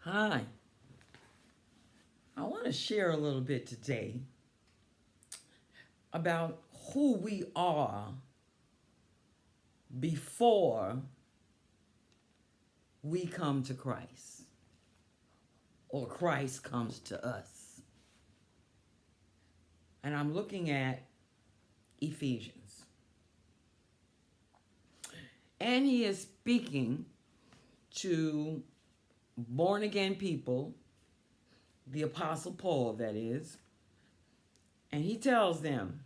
Hi. I want to share a little bit today about who we are before we come to Christ or Christ comes to us. And I'm looking at Ephesians. And he is speaking to born-again people, the Apostle Paul, that is, and he tells them,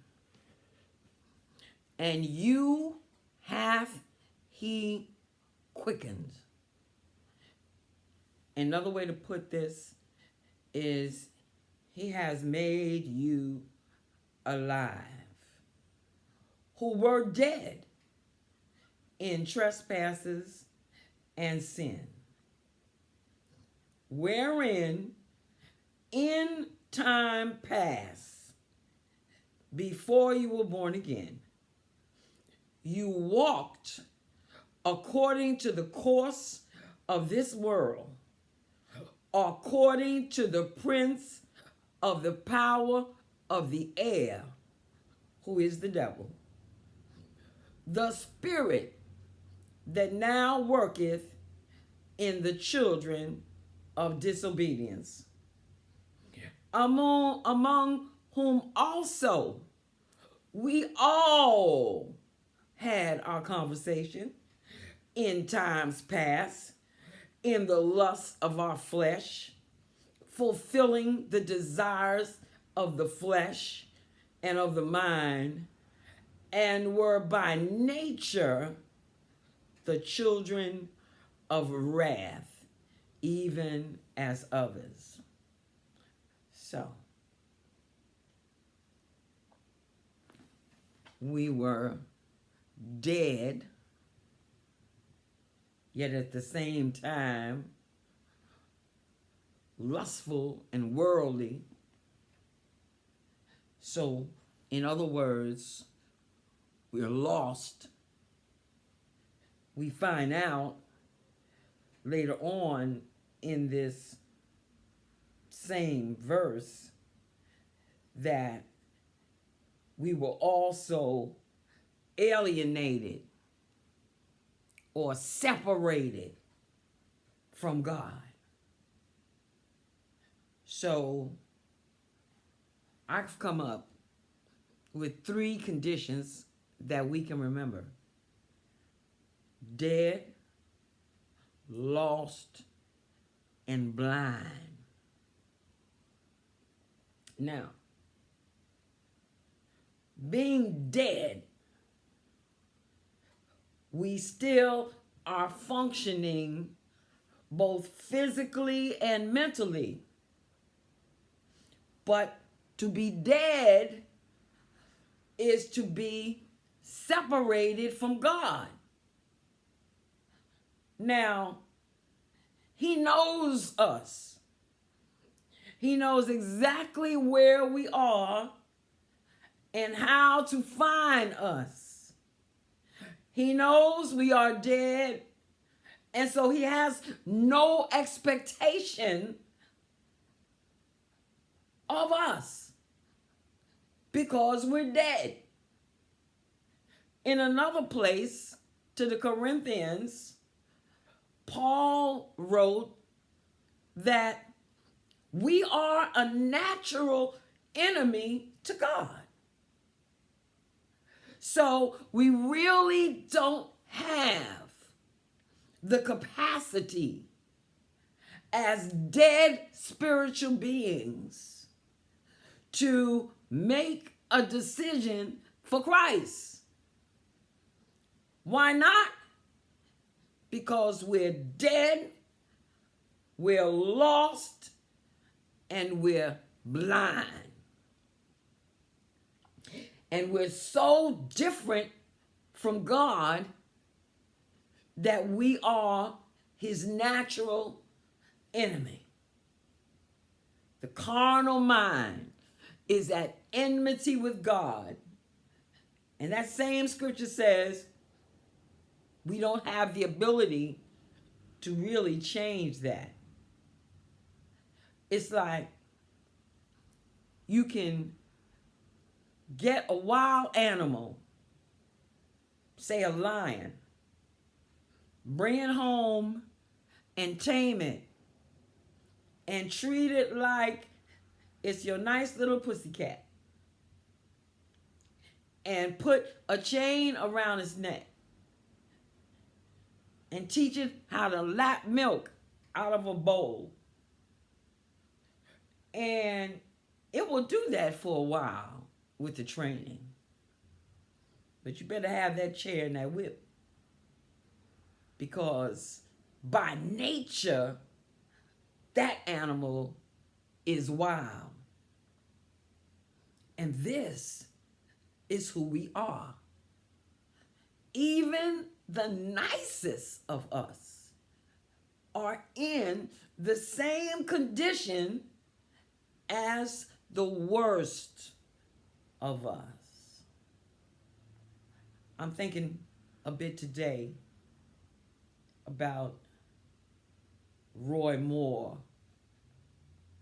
and you hath he quickened. Another way to put this is he has made you alive, who were dead in trespasses and sin, wherein in time past, before you were born again, you walked according to the course of this world, according to the prince of the power of the air, who is the devil, the spirit that now worketh in the children of disobedience, among whom also we all had our conversation in times past, in the lusts of our flesh, fulfilling the desires of the flesh and of the mind, and were by nature the children of wrath, even as others. So, we were dead, yet at the same time lustful and worldly. So, in other words, we're lost. We find out later on in this same verse that we were also alienated or separated from God. So I've come up with 3 conditions that we can remember: dead, lost, and blind. Now, being dead, we still are functioning both physically and mentally. But to be dead is to be separated from God. Now, he knows us. He knows exactly where we are and how to find us. He knows we are dead, and so he has no expectation of us because we're dead. In another place to the Corinthians, Paul wrote that we are a natural enemy to God. So we really don't have the capacity as dead spiritual beings to make a decision for Christ. Why not? Because we're dead, we're lost, and we're blind. And we're so different from God that we are his natural enemy. The carnal mind is at enmity with God. And that same scripture says we don't have the ability to really change that. It's like you can get a wild animal, say a lion, bring it home and tame it and treat it like it's your nice little pussycat and put a chain around its neck and teach it how to lap milk out of a bowl. And it will do that for a while with the training. But you better have that chair and that whip. Because by nature, that animal is wild. And this is who we are. Even the nicest of us are in the same condition as the worst of us. I'm thinking a bit today about Roy Moore,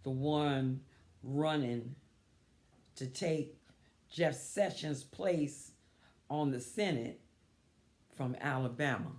the one running to take Jeff Sessions' place on the Senate from Alabama.